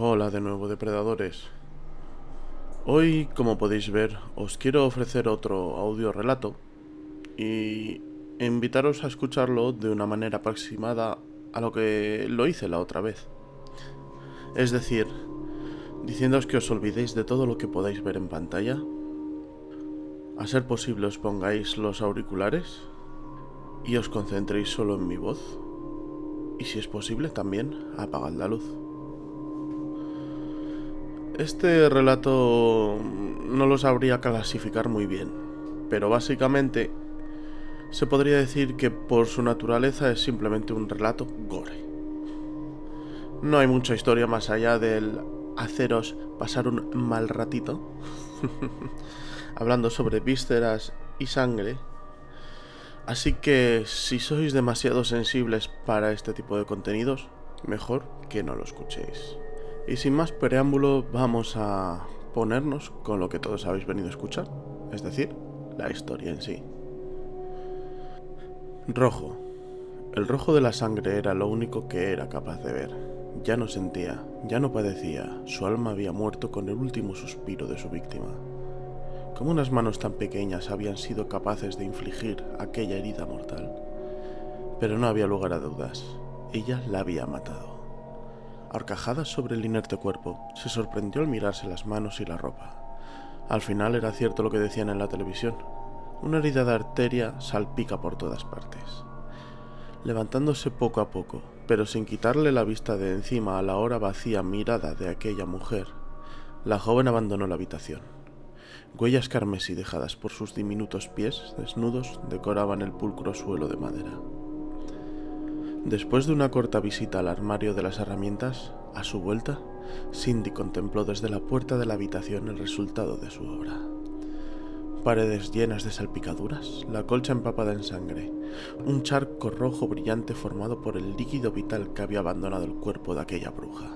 Hola de nuevo, depredadores. Hoy, como podéis ver, os quiero ofrecer otro audio relato y invitaros a escucharlo de una manera aproximada a lo que lo hice la otra vez. Es decir, diciéndoos que os olvidéis de todo lo que podáis ver en pantalla, a ser posible os pongáis los auriculares y os concentréis solo en mi voz, y si es posible también apagad la luz. Este relato no lo sabría clasificar muy bien, pero básicamente se podría decir que por su naturaleza es simplemente un relato gore. No hay mucha historia más allá del haceros pasar un mal ratito, hablando sobre vísceras y sangre, así que si sois demasiado sensibles para este tipo de contenidos, mejor que no lo escuchéis. Y sin más preámbulo, vamos a ponernos con lo que todos habéis venido a escuchar, es decir, la historia en sí. Rojo. El rojo de la sangre era lo único que era capaz de ver. Ya no sentía, ya no padecía, su alma había muerto con el último suspiro de su víctima. ¿Cómo unas manos tan pequeñas habían sido capaces de infligir aquella herida mortal? Pero no había lugar a dudas, ella la había matado. Ahorcajada sobre el inerte cuerpo, se sorprendió al mirarse las manos y la ropa. Al final era cierto lo que decían en la televisión. Una herida de arteria salpica por todas partes. Levantándose poco a poco, pero sin quitarle la vista de encima a la ahora vacía mirada de aquella mujer, la joven abandonó la habitación. Huellas carmesí dejadas por sus diminutos pies desnudos decoraban el pulcro suelo de madera. Después de una corta visita al armario de las herramientas, a su vuelta, Cindy contempló desde la puerta de la habitación el resultado de su obra. Paredes llenas de salpicaduras, la colcha empapada en sangre, un charco rojo brillante formado por el líquido vital que había abandonado el cuerpo de aquella bruja.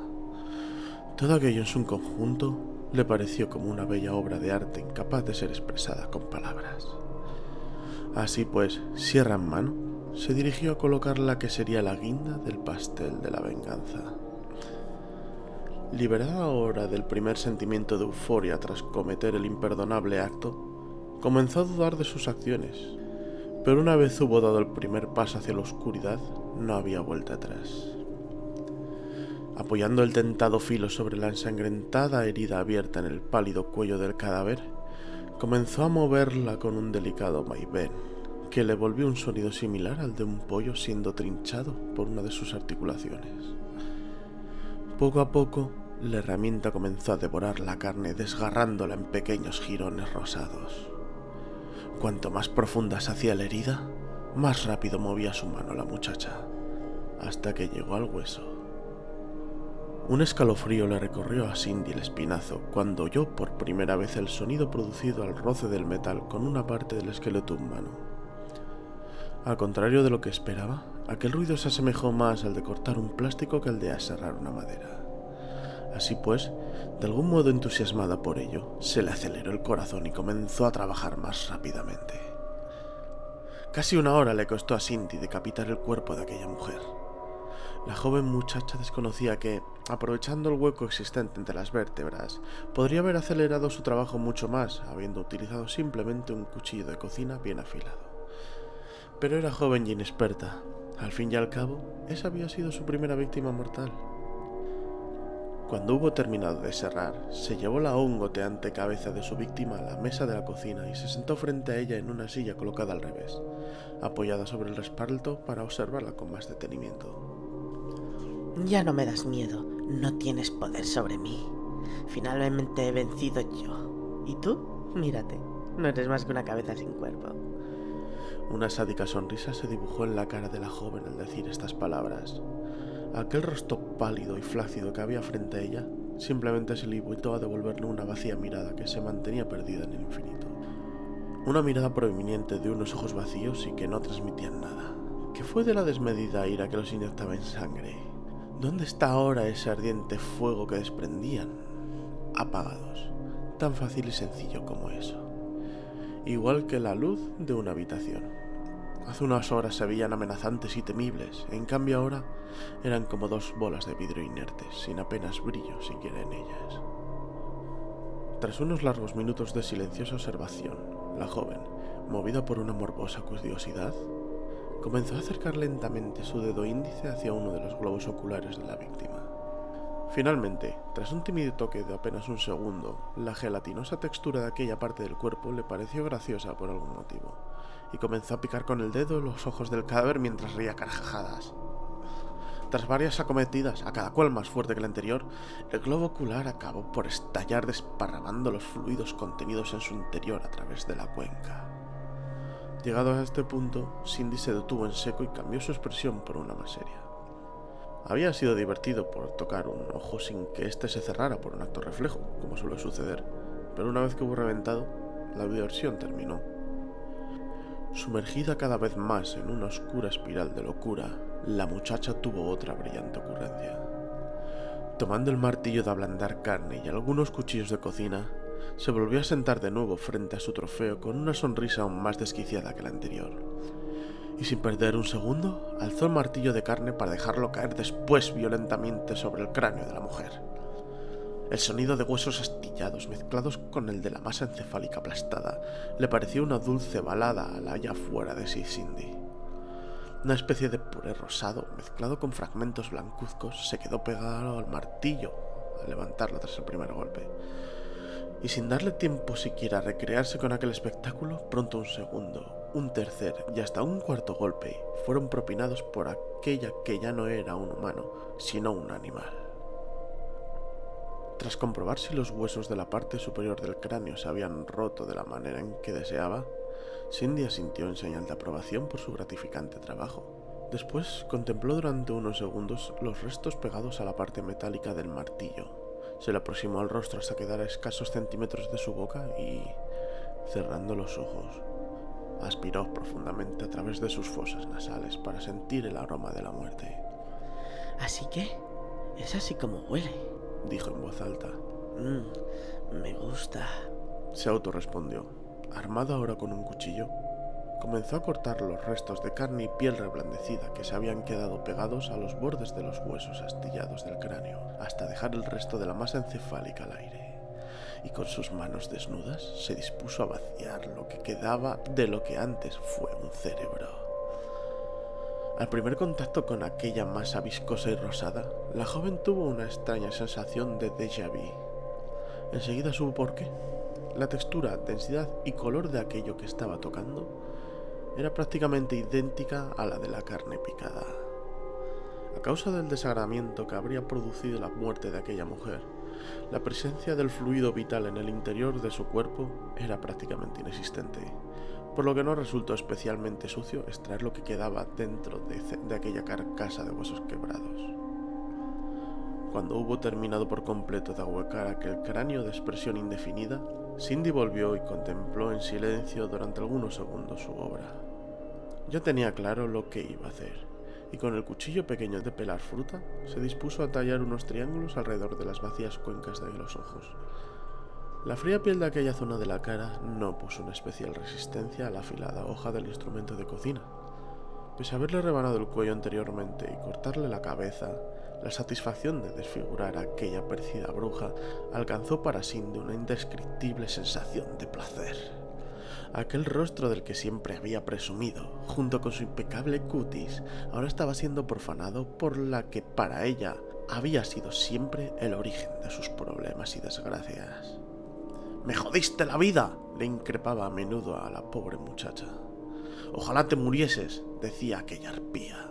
Todo aquello en su conjunto le pareció como una bella obra de arte incapaz de ser expresada con palabras. Así pues, sierra en mano, se dirigió a colocar la que sería la guinda del pastel de la venganza. Liberada ahora del primer sentimiento de euforia tras cometer el imperdonable acto, comenzó a dudar de sus acciones, pero una vez hubo dado el primer paso hacia la oscuridad, no había vuelta atrás. Apoyando el dentado filo sobre la ensangrentada herida abierta en el pálido cuello del cadáver, comenzó a moverla con un delicado vaivén, que le volvió un sonido similar al de un pollo siendo trinchado por una de sus articulaciones. Poco a poco, la herramienta comenzó a devorar la carne desgarrándola en pequeños jirones rosados. Cuanto más profunda se hacía la herida, más rápido movía su mano la muchacha, hasta que llegó al hueso. Un escalofrío le recorrió a Cindy el espinazo cuando oyó por primera vez el sonido producido al roce del metal con una parte del esqueleto humano. Al contrario de lo que esperaba, aquel ruido se asemejó más al de cortar un plástico que al de aserrar una madera. Así pues, de algún modo entusiasmada por ello, se le aceleró el corazón y comenzó a trabajar más rápidamente. Casi una hora le costó a Cindy decapitar el cuerpo de aquella mujer. La joven muchacha desconocía que, aprovechando el hueco existente entre las vértebras, podría haber acelerado su trabajo mucho más, habiendo utilizado simplemente un cuchillo de cocina bien afilado. Pero era joven y inexperta. Al fin y al cabo, esa había sido su primera víctima mortal. Cuando hubo terminado de serrar, se llevó la aún goteante cabeza de su víctima a la mesa de la cocina y se sentó frente a ella en una silla colocada al revés, apoyada sobre el respaldo para observarla con más detenimiento. Ya no me das miedo, no tienes poder sobre mí. Finalmente he vencido yo. ¿Y tú? Mírate, no eres más que una cabeza sin cuerpo. Una sádica sonrisa se dibujó en la cara de la joven al decir estas palabras. Aquel rostro pálido y flácido que había frente a ella simplemente se limitó a devolverle una vacía mirada que se mantenía perdida en el infinito. Una mirada prominente de unos ojos vacíos y que no transmitían nada. ¿Qué fue de la desmedida ira que los inyectaba en sangre? ¿Dónde está ahora ese ardiente fuego que desprendían? Apagados. Tan fácil y sencillo como eso. Igual que la luz de una habitación. Hace unas horas se veían amenazantes y temibles, en cambio ahora eran como dos bolas de vidrio inertes, sin apenas brillo siquiera en ellas. Tras unos largos minutos de silenciosa observación, la joven, movida por una morbosa curiosidad, comenzó a acercar lentamente su dedo índice hacia uno de los globos oculares de la víctima. Finalmente, tras un tímido toque de apenas un segundo, la gelatinosa textura de aquella parte del cuerpo le pareció graciosa por algún motivo, y comenzó a picar con el dedo los ojos del cadáver mientras reía a carcajadas. Tras varias acometidas, a cada cual más fuerte que la anterior, el globo ocular acabó por estallar desparramando los fluidos contenidos en su interior a través de la cuenca. Llegado a este punto, Cindy se detuvo en seco y cambió su expresión por una más seria. Había sido divertido por tocar un ojo sin que éste se cerrara por un acto reflejo, como suele suceder, pero una vez que hubo reventado, la diversión terminó. Sumergida cada vez más en una oscura espiral de locura, la muchacha tuvo otra brillante ocurrencia. Tomando el martillo de ablandar carne y algunos cuchillos de cocina, se volvió a sentar de nuevo frente a su trofeo con una sonrisa aún más desquiciada que la anterior. Y sin perder un segundo, alzó el martillo de carne para dejarlo caer después violentamente sobre el cráneo de la mujer. El sonido de huesos astillados mezclados con el de la masa encefálica aplastada le pareció una dulce balada a la ya fuera de sí Cindy. Una especie de puré rosado mezclado con fragmentos blancuzcos se quedó pegado al martillo al levantarlo tras el primer golpe. Y sin darle tiempo siquiera a recrearse con aquel espectáculo, pronto un segundo, un tercer y hasta un cuarto golpe fueron propinados por aquella que ya no era un humano, sino un animal. Tras comprobar si los huesos de la parte superior del cráneo se habían roto de la manera en que deseaba, Cindy asintió en señal de aprobación por su gratificante trabajo. Después contempló durante unos segundos los restos pegados a la parte metálica del martillo. Se le aproximó al rostro hasta quedar a escasos centímetros de su boca y, cerrando los ojos, aspiró profundamente a través de sus fosas nasales para sentir el aroma de la muerte. Así que, es así como huele, dijo en voz alta. Me gusta, se autorrespondió. Armado ahora con un cuchillo, comenzó a cortar los restos de carne y piel reblandecida que se habían quedado pegados a los bordes de los huesos astillados del cráneo, hasta dejar el resto de la masa encefálica al aire, y con sus manos desnudas se dispuso a vaciar lo que quedaba de lo que antes fue un cerebro. Al primer contacto con aquella masa viscosa y rosada, la joven tuvo una extraña sensación de déjà vu. Enseguida supo por qué. La textura, densidad y color de aquello que estaba tocando era prácticamente idéntica a la de la carne picada. A causa del desagradamiento que habría producido la muerte de aquella mujer, la presencia del fluido vital en el interior de su cuerpo era prácticamente inexistente, por lo que no resultó especialmente sucio extraer lo que quedaba dentro de aquella carcasa de huesos quebrados. Cuando hubo terminado por completo de ahuecar aquel cráneo de expresión indefinida, Cindy volvió y contempló en silencio durante algunos segundos su obra. Ya tenía claro lo que iba a hacer, y con el cuchillo pequeño de pelar fruta, se dispuso a tallar unos triángulos alrededor de las vacías cuencas de los ojos. La fría piel de aquella zona de la cara no puso una especial resistencia a la afilada hoja del instrumento de cocina. Pese a haberle rebanado el cuello anteriormente y cortarle la cabeza, la satisfacción de desfigurar a aquella percida bruja alcanzó para Cindy una indescriptible sensación de placer. Aquel rostro del que siempre había presumido, junto con su impecable cutis, ahora estaba siendo profanado por la que para ella había sido siempre el origen de sus problemas y desgracias. «¡Me jodiste la vida!», le increpaba a menudo a la pobre muchacha. «Ojalá te murieses», decía aquella arpía.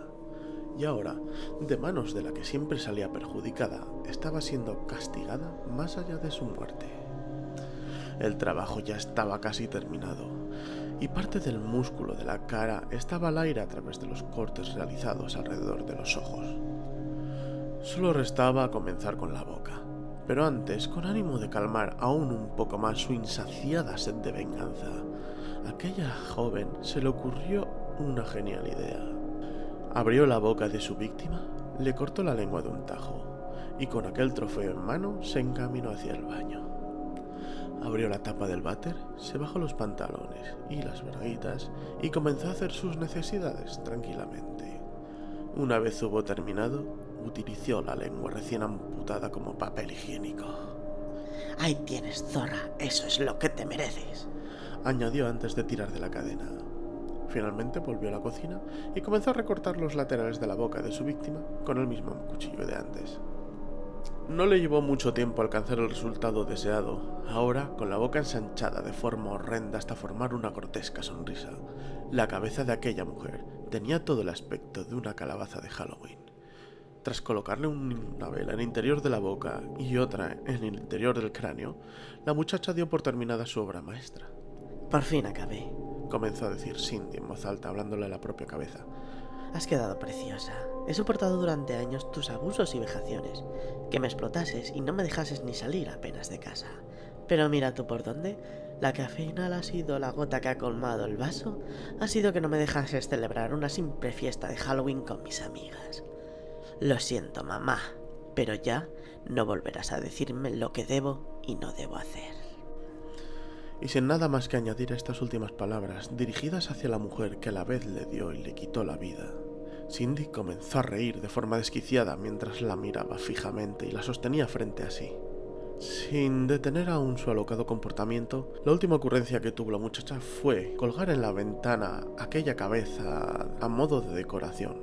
Y ahora, de manos de la que siempre salía perjudicada, estaba siendo castigada más allá de su muerte. El trabajo ya estaba casi terminado, y parte del músculo de la cara estaba al aire a través de los cortes realizados alrededor de los ojos. Solo restaba comenzar con la boca, pero antes, con ánimo de calmar aún un poco más su insaciada sed de venganza, a aquella joven se le ocurrió una genial idea. Abrió la boca de su víctima, le cortó la lengua de un tajo, y con aquel trofeo en mano se encaminó hacia el baño. Abrió la tapa del váter, se bajó los pantalones y las braguitas y comenzó a hacer sus necesidades tranquilamente. Una vez hubo terminado, utilizó la lengua recién amputada como papel higiénico. Ahí tienes, zorra, eso es lo que te mereces, añadió antes de tirar de la cadena. Finalmente volvió a la cocina y comenzó a recortar los laterales de la boca de su víctima con el mismo cuchillo de antes. No le llevó mucho tiempo alcanzar el resultado deseado. Ahora, con la boca ensanchada de forma horrenda hasta formar una grotesca sonrisa, la cabeza de aquella mujer tenía todo el aspecto de una calabaza de Halloween. Tras colocarle una vela en el interior de la boca y otra en el interior del cráneo, la muchacha dio por terminada su obra maestra. Por fin acabé, comenzó a decir Cindy en voz alta, hablándole a la propia cabeza. Has quedado preciosa. He soportado durante años tus abusos y vejaciones, que me explotases y no me dejases ni salir apenas de casa. Pero mira tú por dónde. La que al final ha sido la gota que ha colmado el vaso, ha sido que no me dejases celebrar una simple fiesta de Halloween con mis amigas. Lo siento, mamá, pero ya no volverás a decirme lo que debo y no debo hacer. Y sin nada más que añadir a estas últimas palabras, dirigidas hacia la mujer que a la vez le dio y le quitó la vida, Cindy comenzó a reír de forma desquiciada mientras la miraba fijamente y la sostenía frente a sí. Sin detener aún su alocado comportamiento, la última ocurrencia que tuvo la muchacha fue colgar en la ventana aquella cabeza a modo de decoración.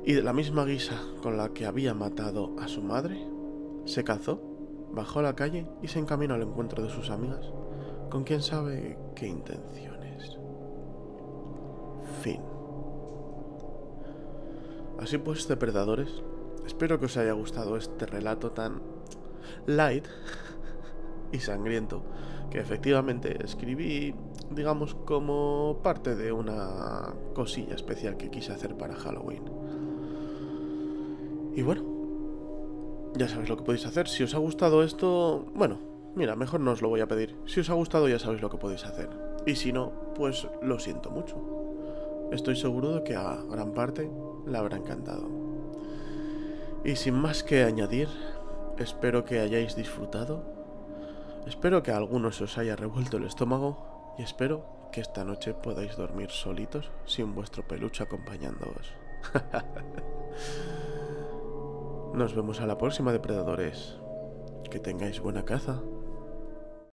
Y de la misma guisa con la que había matado a su madre, se calzó, bajó a la calle y se encaminó al encuentro de sus amigas, con quién sabe qué intenciones. Fin. Así pues, depredadores, espero que os haya gustado este relato tan light y sangriento que efectivamente escribí, digamos, como parte de una cosilla especial que quise hacer para Halloween. Y bueno, ya sabéis lo que podéis hacer. Si os ha gustado esto, bueno, mira, mejor no os lo voy a pedir. Si os ha gustado ya sabéis lo que podéis hacer. Y si no, pues lo siento mucho. Estoy seguro de que a gran parte le habrá encantado. Y sin más que añadir, espero que hayáis disfrutado. Espero que a algunos os haya revuelto el estómago. Y espero que esta noche podáis dormir solitos sin vuestro peluche acompañándoos. Nos vemos a la próxima, depredadores. Que tengáis buena caza.